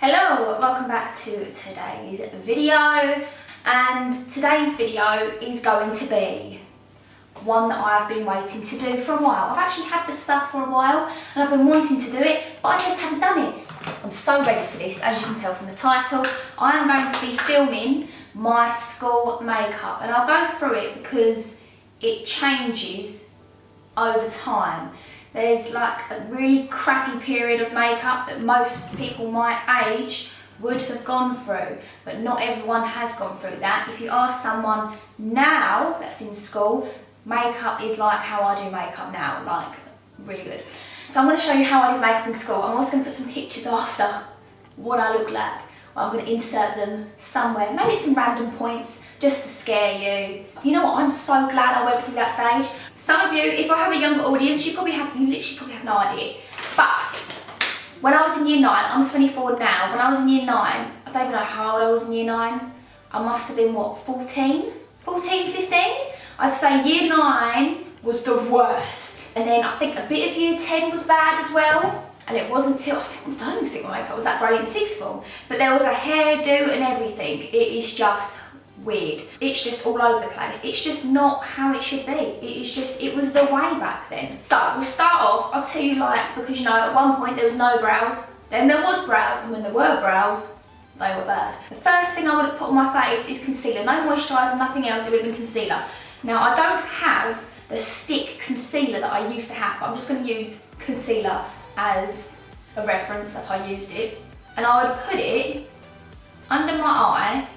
Hello, welcome back to today's video, and today's video is going to be one that I've been waiting to do for a while. I've actually had this stuff for a while and I've been wanting to do it, but I just haven't done it. I'm so ready for this, as you can tell from the title. I am going to be filming my school makeup, and I'll go through it because it changes over time. There's like a really crappy period of makeup that most people my age would have gone through, but not everyone has gone through that. If you ask someone now that's in school, makeup is like how I do makeup now, like really good. So I'm going to show you how I did makeup in school. I'm also going to put some pictures after what I look like. I'm going to insert them somewhere, maybe some random points, just to scare you. You know what, I'm so glad I went through that stage. Some of you, if I have a younger audience, you literally probably have no idea. But when I was in year 9, I'm 24 now, when I was in year 9, I don't even know how old I was in year 9. I must have been, what, 14, 15? I'd say year 9 was the worst. And then I think a bit of year 10 was bad as well. And it wasn't till, I don't even think my makeup was that great in sixth form, but there was a hairdo and everything. It is just weird. It's just all over the place. It's just not how it should be. It was the way back then. So we'll start off, I'll tell you, like, because you know, at one point there was no brows, then there was brows, and when there were brows, they were bad. The first thing I would have put on my face is concealer. No moisturiser, nothing else, it would have been concealer. Now I don't have the stick concealer that I used to have, but I'm just going to use concealer as a reference that I used it, and I would put it under my eye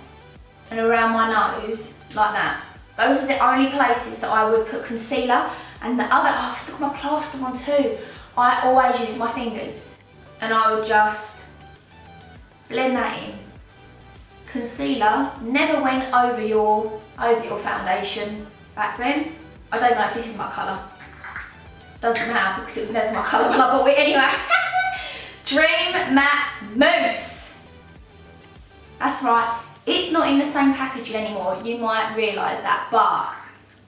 and around my nose like that. Those are the only places that I would put concealer, and the other, oh, I've stuck my plaster on too. I always use my fingers and I would just blend that in. Concealer never went over your foundation back then. I don't know if this is my colour. Doesn't matter because it was never my colour when I bought it anyway. Dream Matte Mousse. That's right, it's not in the same packaging anymore. You might realise that, but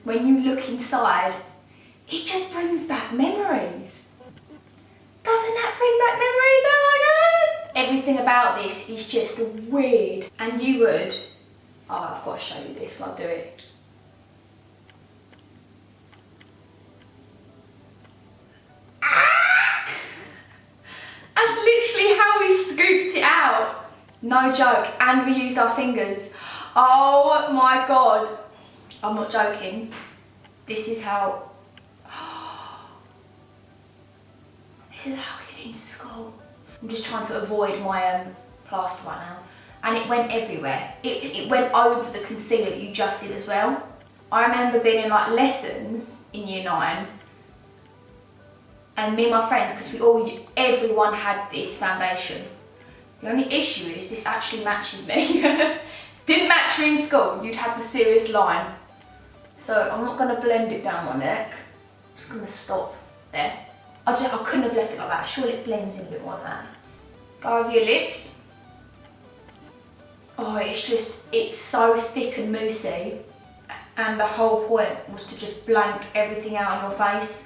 when you look inside, it just brings back memories. Doesn't that bring back memories? Oh my god! Everything about this is just weird. And you would, oh, I've got to show you this while I do it. That's literally how we scooped it out. No joke, and we used our fingers. Oh my god. I'm not joking. This is how we did it in school. I'm just trying to avoid my plaster right now. And it went everywhere. It went over the concealer that you just did as well. I remember being in like lessons in year 9, and me and my friends, because everyone had this foundation. The only issue is this actually matches me. Didn't match me in school, you'd have the serious line. So I'm not going to blend it down my neck. I'm just going to stop there. I couldn't have left it like that. Surely it blends in a bit more than that. Go over your lips. Oh, it's so thick and moussey. And the whole point was to just blank everything out on your face.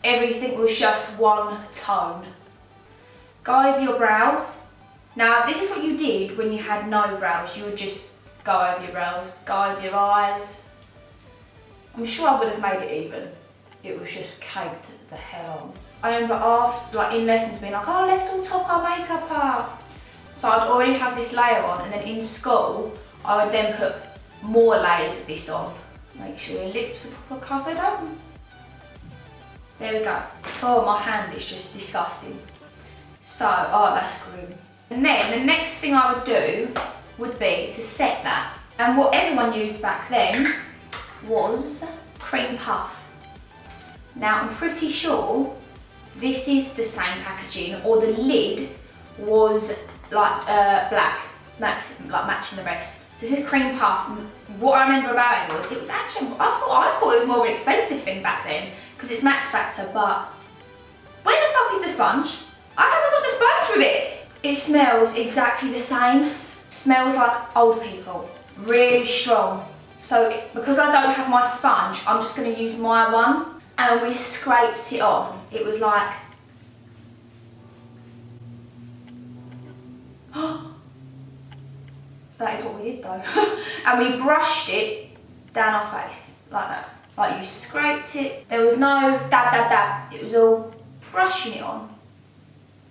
Everything was just one tone. Go over your brows. Now this is what you did when you had no brows. You would just go over your brows, go over your eyes. I'm sure I would have made it even. It was just caked the hell on. I remember after, like in lessons being like, oh, let's all top our makeup up. So I'd already have this layer on, and then in school, I would then put more layers of this on. Make sure your lips are proper covered up. There we go. Oh, my hand is just disgusting. So, oh, that's grim. And then the next thing I would do would be to set that. And what everyone used back then was cream puff. Now, I'm pretty sure this is the same packaging, or the lid was like black, like matching the rest. So this is cream puff. What I remember about it was actually, I thought it was more of an expensive thing back then, because it's Max Factor, but where the fuck is the sponge? I haven't got the sponge with it. It smells exactly the same. It smells like old people, really strong. So because I don't have my sponge, I'm just going to use my one, and we scraped it on. It was like That is what we did though. And we brushed it down our face, like that. Like you scraped it. There was no dab, dab, dab. It was all brushing it on.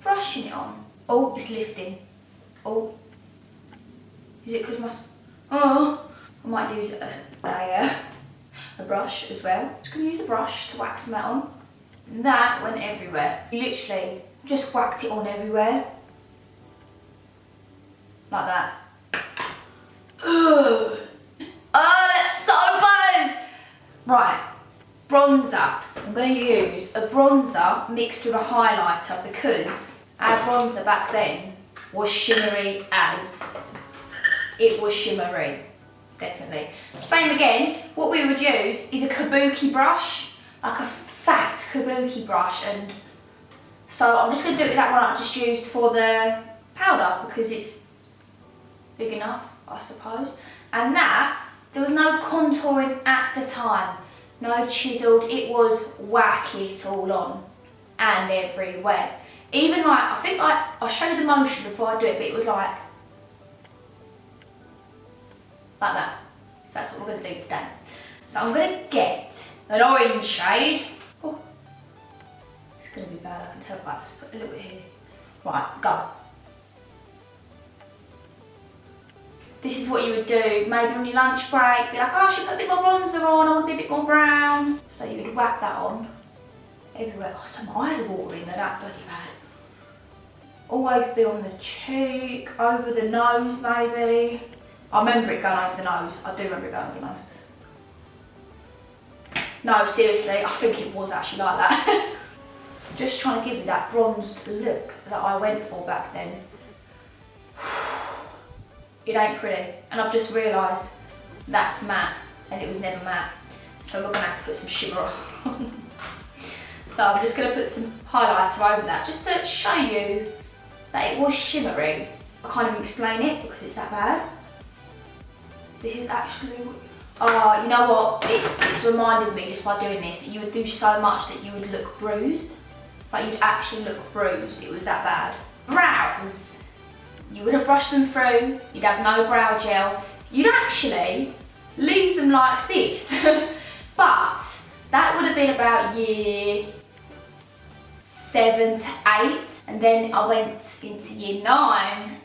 Brushing it on. Oh, it's lifting. Oh. Is it because my... Oh. I might use a brush as well. Just going to use a brush to wax them out on. And that went everywhere. You literally just whacked it on everywhere. Like that. Ugh. Oh, that's so bad! Right, bronzer. I'm going to use a bronzer mixed with a highlighter because our bronzer back then was shimmery as. It was shimmery, definitely. Same again, what we would use is a kabuki brush, like a fat kabuki brush, and so I'm just going to do it with that one I just used for the powder because it's big enough, I suppose. And that, there was no contouring at the time, no chiselled, it was whack it all on and everywhere. Even like, I think like, I'll show you the motion before I do it, but it was like that. So that's what we're going to do today. So I'm going to get an orange shade. Oh, it's going to be bad, I can tell, but let's put a little bit here. Right, go. This is what you would do, maybe on your lunch break, be like, oh, I should put a bit more bronzer on, I want to be a bit more brown. So you would whack that on everywhere. Oh, so my eyes are watering, they're that bloody bad. Always be on the cheek, over the nose maybe. I remember it going over the nose, I do remember it going over the nose. No, seriously, I think it was actually like that. Just trying to give you that bronzed look that I went for back then. It ain't pretty, and I've just realised that's matte and it was never matte, so we're going to have to put some shimmer on. So I'm just going to put some highlighter over that just to show you that it was shimmery. I can't even explain it because it's that bad. This is actually, oh, you know what, it's reminded me just by doing this that you would do so much that you would look bruised, like you'd actually look bruised, it was that bad. Brows. You wouldn't brush them through, you'd have no brow gel, you'd actually leave them like this. But that would have been about year 7 to 8, and then I went into year 9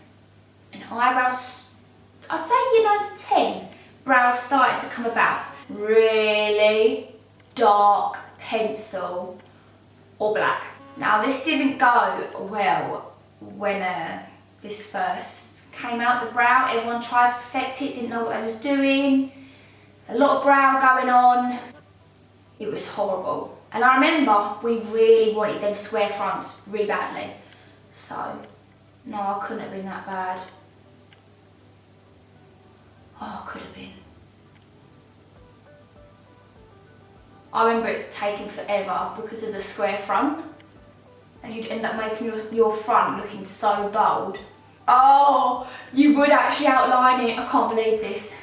and eyebrows, I'd say year 9 to 10, brows started to come about. Really dark pencil or black. Now this didn't go well when this first came out, the brow. Everyone tried to perfect it, didn't know what I was doing. A lot of brow going on. It was horrible. And I remember we really wanted them square fronts really badly. So, no, I couldn't have been that bad. Oh, could have been. I remember it taking forever because of the square front. And you'd end up making your front looking so bold. Oh, you would actually outline it. I can't believe this.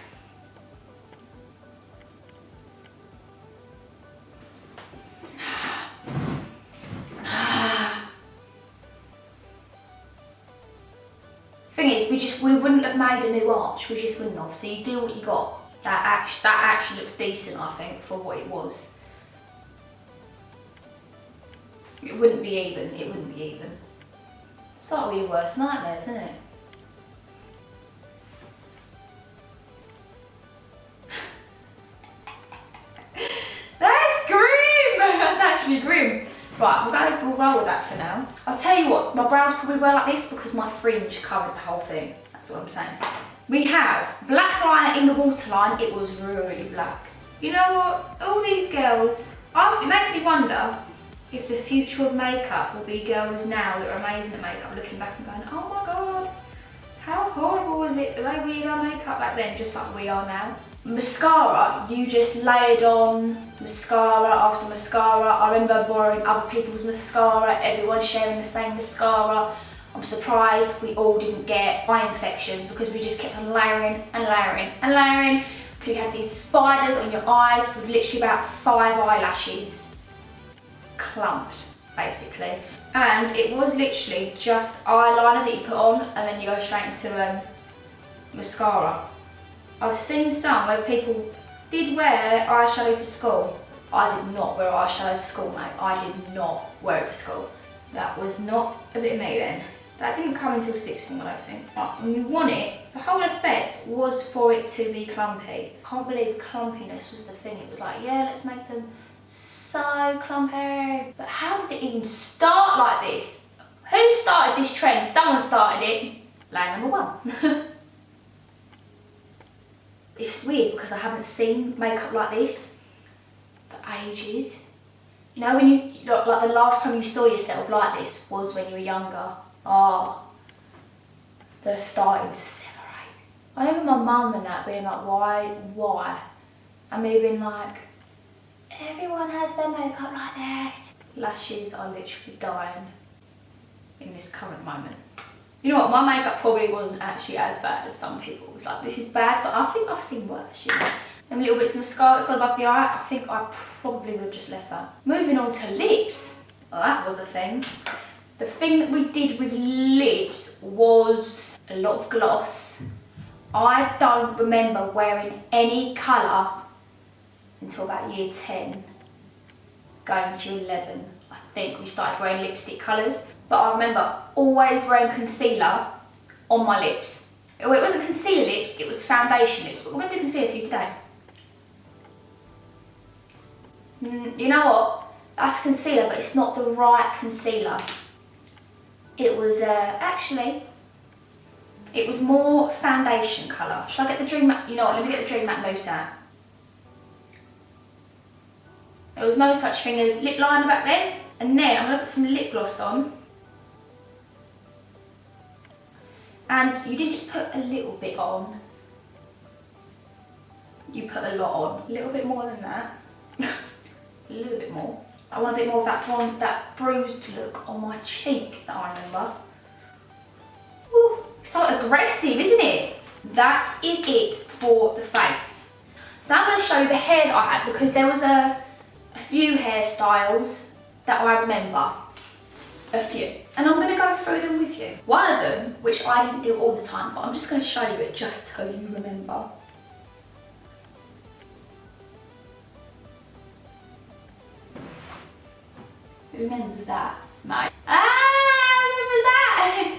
Thing is, we wouldn't have made a new arch. We just wouldn't have. So you do what you got. That actually looks decent, I think, for what it was. It wouldn't be even. It wouldn't be even. It's like all your worst nightmares, isn't it? That's grim! That's actually grim. Right, we'll roll with that for now. I'll tell you what, my brows probably were like this because my fringe covered the whole thing. That's what I'm saying. We have black liner in the waterline. It was really black. You know what? All these girls, it makes me wonder if the future of makeup will be girls now that are amazing at makeup looking back and going, oh my god, how horrible was it the way we did our makeup back then, just like we are now. Mascara, you just layered on mascara after mascara. I remember borrowing other people's mascara, everyone sharing the same mascara. I'm surprised we all didn't get eye infections because we just kept on layering and layering and layering until you had these spiders on your eyes with literally about 5 eyelashes clumped, basically. And it was literally just eyeliner that you put on and then you go straight into mascara. I've seen some where people did wear eyeshadow to school. I did not wear eyeshadow to school, mate. I did not wear it to school. That was not a bit of me then. That didn't come until sixth form, I don't think. But when you want it, the whole effect was for it to be clumpy. Can't believe clumpiness was the thing. It was like, yeah, let's make them so clumpy. But how did it even start like this? Who started this trend? Someone started it. Line number one. It's weird because I haven't seen makeup like this for ages. You know, when you, like the last time you saw yourself like this was when you were younger. Oh, they're starting to separate. I remember my mum and that being like, why? And me being like, everyone has their makeup like this. Lashes are literally dying in this current moment. You know what, my makeup probably wasn't actually as bad as some people. It was like, this is bad, but I think I've seen worse, you know. Them little bits of mascara that's got above the eye, I think I probably would have just left that. Moving on to lips. Well, that was a thing. The thing that we did with lips was a lot of gloss. I don't remember wearing any colour until about year 10, going to 11. I think we started wearing lipstick colours. But I remember always wearing concealer on my lips. Well, it wasn't concealer lips, it was foundation lips, but we're going to do concealer for you today. You know what? That's concealer, but it's not the right concealer. It was, actually, it was more foundation colour. Should I get the Dream Matte? You know what, let me get the Dream Matte mousse out. There was no such thing as lip liner back then. And then I'm going to put some lip gloss on. And you didn't just put a little bit on. You put a lot on. A little bit more than that. A little bit more. I want a bit more of that bruised look on my cheek that I remember. Ooh, so aggressive, isn't it? That is it for the face. So now I'm going to show you the hair that I had, because there was a few hairstyles that I remember. A few. And I'm going to go through them with you. One of them, which I didn't do all the time, but I'm just going to show you it just so you remember. Who remembers that, mate? Remembers that?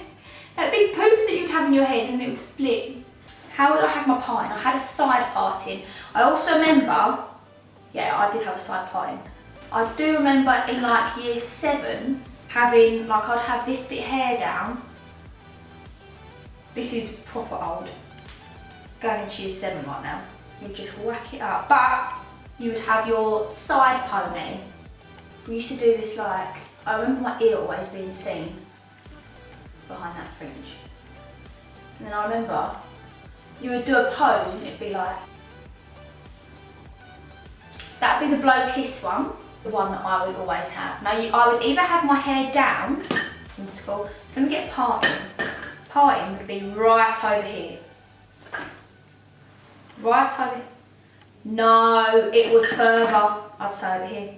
That big poof that you'd have in your head and it would split. How would I have my parting? I had a side parting. I also remember, yeah, I did have a side parting. I do remember in like year 7, having, like, I'd have this bit of hair down. This is proper old. Going into year 7 right now. You'd just whack it up. But you would have your side pony. We used to do this like, I remember my ear always being seen behind that fringe. And then I remember you would do a pose and it'd be like, that'd be the blow kiss one. The one that I would always have. Now I would either have my hair down in school, so let me get parting. Parting would be right over here. Right over here. No, it was further, I'd say over here.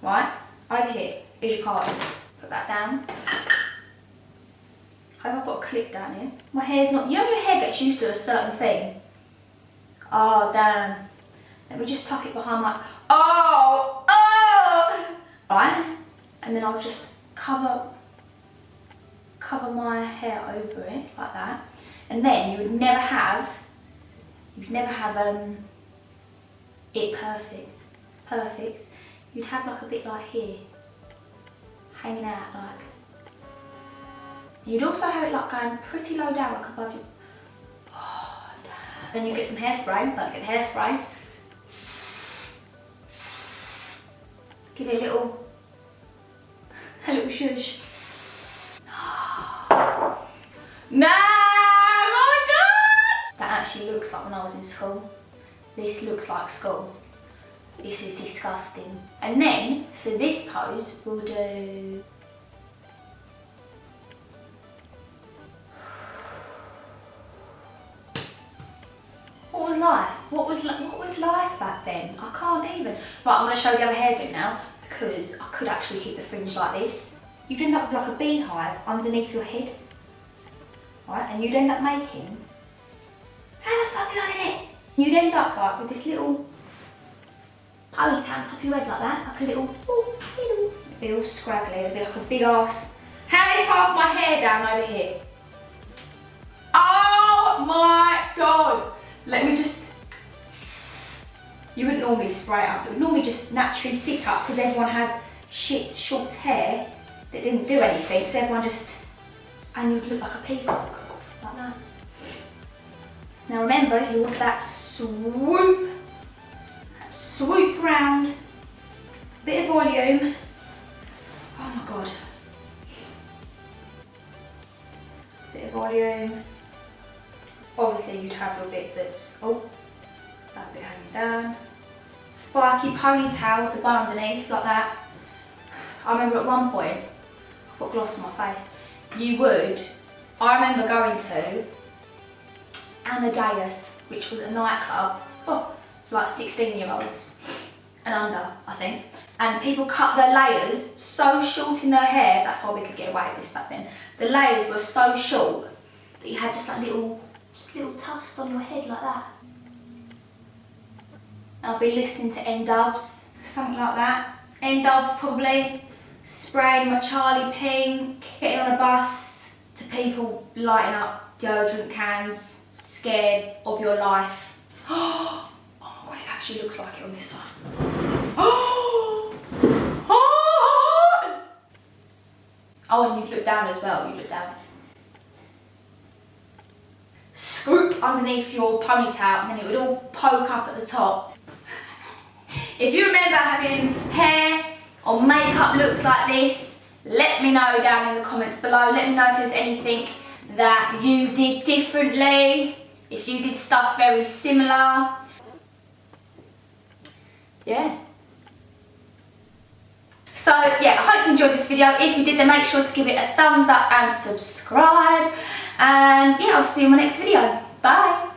Right, over here is your parting. Put that down. I hope I've got a clip down here. My hair's not, you know your hair gets used to a certain thing? Oh damn. Let me just tuck it behind my, oh! Right, and then I'll just cover my hair over it like that. And then you would never have it perfect. You'd have like a bit like here, hanging out like. You'd also have it like going pretty low down, like above you. Oh damn. Then you get some hairspray, like get hairspray. Give it a little shush. No, my God! That actually looks like when I was in school. This looks like school. This is disgusting. And then, for this pose, we'll do... What was life? What was life back then? I can't even. Right, I'm going to show you the other hairdo now, because I could actually keep the fringe like this. You'd end up with like a beehive underneath your head. Right, and you'd end up making done it. You'd end up like with this little ponytail on top of your head like that, like a little, it'd be all scraggly, it'd be like a big ass. How is half my hair down over here? Oh my God. Let me just, you wouldn't normally spray it up, it would normally just naturally sit up because everyone had shit, short hair that didn't do anything, so everyone just, and you'd look like a peacock, like that. Now remember, you want that swoop round, bit of volume. Oh my God. Bit of volume. Obviously you'd have your bit that's, oh, that bit hanging down. Spiky ponytail with the bun underneath, like that. I remember at one point, I've got gloss on my face, I remember going to Amadeus, which was a nightclub, for like 16-year-olds and under, I think. And people cut their layers so short in their hair, that's why we could get away with this back then. The layers were so short that you had just like little tufts on your head like that. I'll be listening to N-Dubs, something like that. N-Dubs probably, spraying my Charlie Pink, getting on a bus to people lighting up deodorant cans, scared of your life. Oh my God, it actually looks like it on this side. Oh, and you look down as well, you look down. Scoop underneath your ponytail and then it would all poke up at the top. If you remember having hair or makeup looks like this, let me know down in the comments below. Let me know if there's anything that you did differently, if you did stuff very similar. Yeah. So yeah, I hope you enjoyed this video. If you did, then make sure to give it a thumbs up and subscribe. And yeah, I'll see you in my next video. Bye.